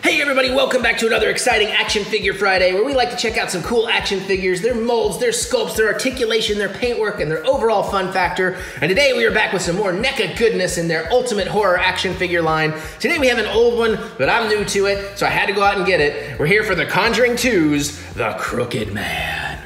Hey everybody, welcome back to another exciting Action Figure Friday where we like to check out some cool action figures, their molds, their sculpts, their articulation, their paintwork, and their overall fun factor. And today we are back with some more NECA goodness in their ultimate horror action figure line. Today we have an old one, but I'm new to it, so I had to go out and get it. We're here for The Conjuring 2's The Crooked Man.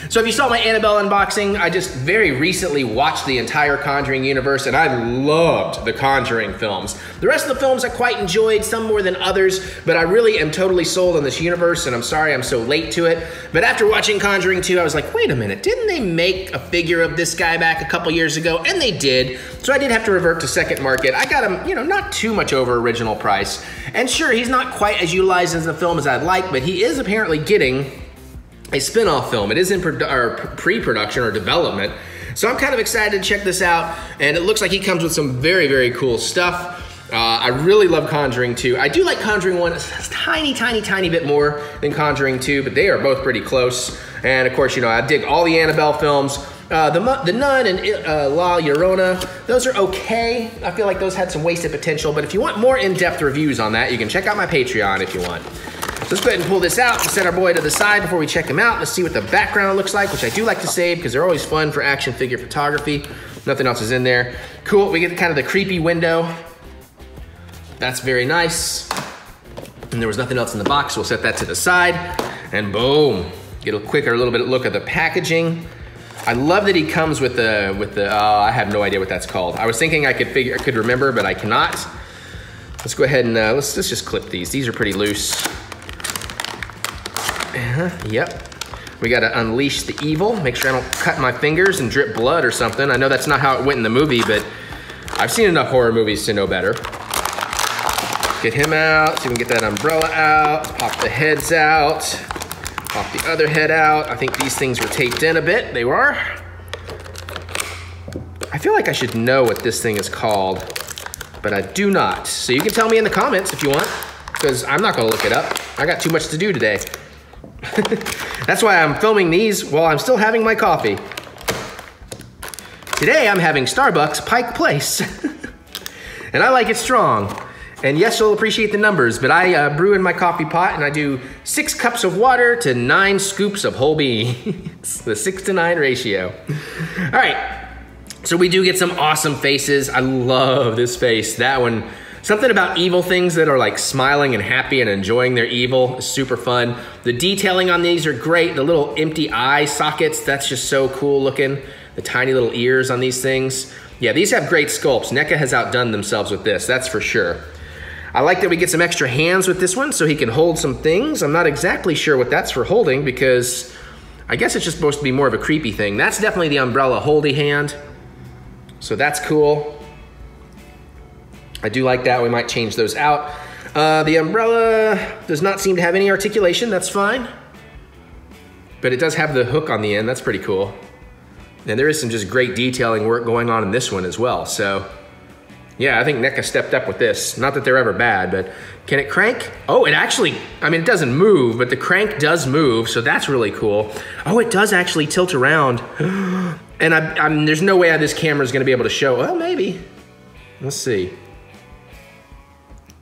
So if you saw my Annabelle unboxing, I just very recently watched the entire Conjuring universe and I loved the Conjuring films. The rest of the films I quite enjoyed, some more than others, but I really am totally sold on this universe and I'm sorry I'm so late to it. But after watching Conjuring 2, I was like, wait a minute, didn't they make a figure of this guy back a couple years ago? And they did, so I did have to revert to second market. I got him, not too much over original price. And sure, he's not quite as utilized in the film as I'd like, but he is apparently getting a spin-off film. It is in pre-production or development. So I'm kind of excited to check this out. And it looks like he comes with some very, very cool stuff. I really love Conjuring 2. I do like Conjuring 1 a tiny bit more than Conjuring 2, but they are both pretty close. And of course, I dig all the Annabelle films. The Nun and La Llorona, those are okay. I feel like those had some wasted potential, but if you want more in-depth reviews on that, you can check out my Patreon if you want. So let's go ahead and pull this out and set our boy to the side before we check him out. Let's see what the background looks like, which I do like to save because they're always fun for action figure photography. Nothing else is in there. Cool, we get kind of the creepy window. That's very nice. And there was nothing else in the box, so we'll set that to the side. And boom, get a little bit of look at the packaging. I love that he comes with the I have no idea what that's called. I was thinking I could remember, but I cannot. Let's go ahead and let's just clip these. These are pretty loose. Yep. We gotta unleash the evil. Make sure I don't cut my fingers and drip blood or something. I know that's not how it went in the movie, but I've seen enough horror movies to know better. Get him out, so we can get that umbrella out. Pop the heads out. Pop the other head out. I think these things were taped in a bit. They were. I feel like I should know what this thing is called, but I do not. So you can tell me in the comments if you want, because I'm not gonna look it up. I got too much to do today. That's why I'm filming these while I'm still having my coffee. Today I'm having Starbucks Pike Place. And I like it strong. And yes, you'll appreciate the numbers, but I brew in my coffee pot and I do 6 cups of water to 9 scoops of whole beans. The 6-to-9 ratio. All right, so we do get some awesome faces. I love this face, that one. Something about evil things that are like smiling and happy and enjoying their evil is super fun. The detailing on these are great. The little empty eye sockets, that's just so cool looking. The tiny little ears on these things. Yeah, these have great sculpts. NECA has outdone themselves with this, that's for sure. I like that we get some extra hands with this one so he can hold some things. I'm not exactly sure what that's for holding because I guess it's just supposed to be more of a creepy thing. That's definitely the umbrella holdy hand. So that's cool. I do like that. We might change those out. The umbrella does not seem to have any articulation. That's fine. But it does have the hook on the end. That's pretty cool. And there is some just great detailing work going on in this one as well. So yeah, I think NECA stepped up with this. Not that they're ever bad, but can it crank? Oh, it actually, it doesn't move, but the crank does move. So that's really cool. Oh, it does actually tilt around. And there's no way this camera is going to be able to show. Well, maybe. Let's see.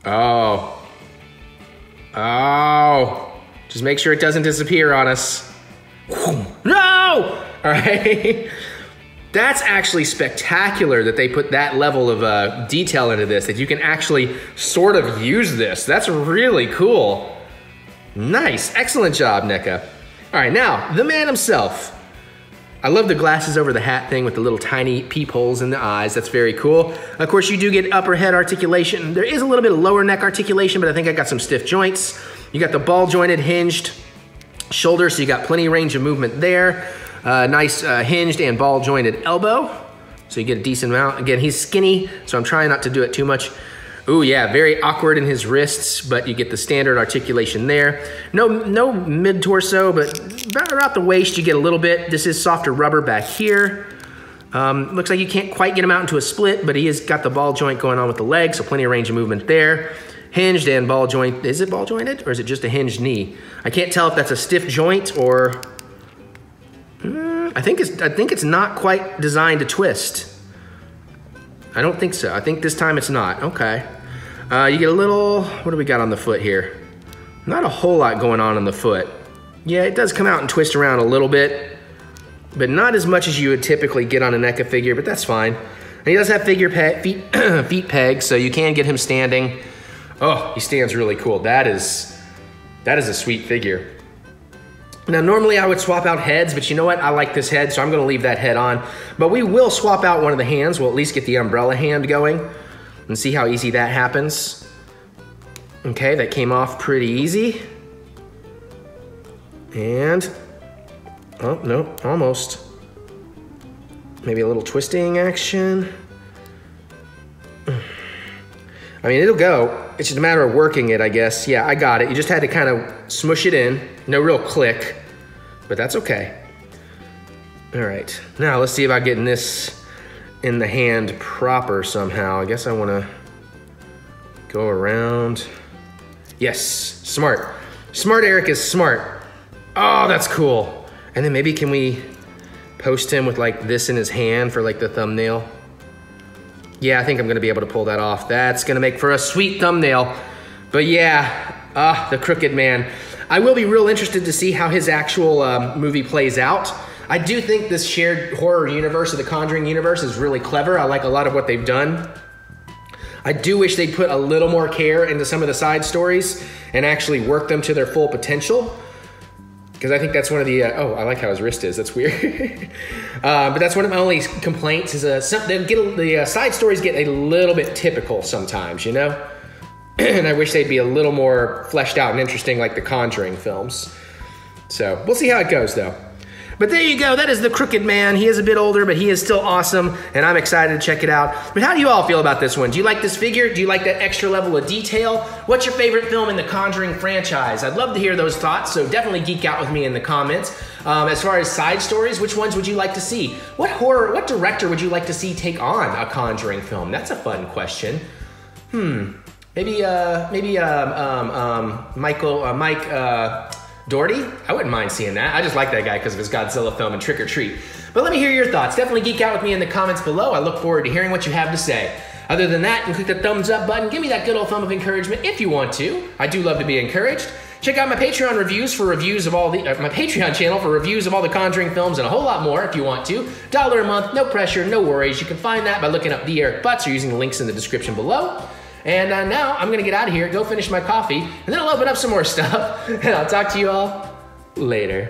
Oh. Just make sure it doesn't disappear on us. No! All right. That's actually spectacular that they put that level of detail into this, that you can actually sort of use this. That's really cool. Nice. Excellent job, NECA. All right, now, the man himself. I love the glasses over the hat thing with the little tiny peepholes in the eyes. That's very cool. Of course, you do get upper head articulation. There is a little bit of lower neck articulation, but I think I got some stiff joints. You got the ball jointed, hinged shoulder, so you got plenty of range of movement there. Nice hinged and ball jointed elbow. So you get a decent amount. Again, he's skinny, so I'm trying not to do it too much. Ooh, yeah, very awkward in his wrists, but you get the standard articulation there. No mid-torso, but about the waist you get a little bit. This is softer rubber back here. Looks like you can't quite get him out into a split, but he has got the ball joint going on with the leg, so plenty of range of movement there. Hinged and ball joint. Is it ball jointed, or is it just a hinged knee? I can't tell if that's a stiff joint or... I think it's not quite designed to twist. I don't think so. I think this time it's not. Okay. You get a little, what do we got on the foot here? Not a whole lot going on the foot. Yeah, it does come out and twist around a little bit, but not as much as you would typically get on a NECA figure, but that's fine. And he does have feet pegs, so you can get him standing. Oh, he stands really cool. That is a sweet figure. Now, normally I would swap out heads, but you know what? I like this head, so I'm gonna leave that head on. But we will swap out one of the hands. We'll at least get the umbrella hand going and see how easy that happens. Okay, that came off pretty easy. And, oh, no, almost. Maybe a little twisting action. I mean, it'll go. It's just a matter of working it, I guess. Yeah, I got it. You just had to kind of smush it in. No real click, but that's okay. All right, now let's see about getting this in the hand proper somehow. I guess I wanna go around. Yes, smart. Smart Eric is smart. Oh, that's cool. And then maybe can we post him with like this in his hand for like the thumbnail? Yeah, I think I'm gonna be able to pull that off. That's gonna make for a sweet thumbnail. But yeah, the Crooked Man. I will be real interested to see how his actual movie plays out. I do think this shared horror universe of the Conjuring universe is really clever. I like a lot of what they've done. I do wish they'd put a little more care into some of the side stories and actually work them to their full potential. Because I think that's one of the, oh, I like how his wrist is, that's weird. But that's one of my only complaints is the side stories get a little bit typical sometimes, you know? And I wish they'd be a little more fleshed out and interesting like the Conjuring films. So we'll see how it goes though. But there you go, that is the Crooked Man. He is a bit older, but he is still awesome, and I'm excited to check it out. But how do you all feel about this one? Do you like this figure? Do you like that extra level of detail? What's your favorite film in the Conjuring franchise? I'd love to hear those thoughts, so definitely geek out with me in the comments. As far as side stories, which ones would you like to see? What director would you like to see take on a Conjuring film? That's a fun question. Maybe Mike Doherty? I wouldn't mind seeing that. I just like that guy because of his Godzilla film and Trick or Treat. But let me hear your thoughts. Definitely geek out with me in the comments below. I look forward to hearing what you have to say. Other than that, you can click the thumbs up button. Give me that good old thumb of encouragement if you want to. I do love to be encouraged. Check out my Patreon reviews for reviews of all the, my Patreon channel for reviews of all the Conjuring films and a whole lot more if you want to. $1 a month, no pressure, no worries. You can find that by looking up TheEricButts or using the links in the description below. And now I'm gonna get out of here, go finish my coffee, and then I'll open up some more stuff, and I'll talk to you all later.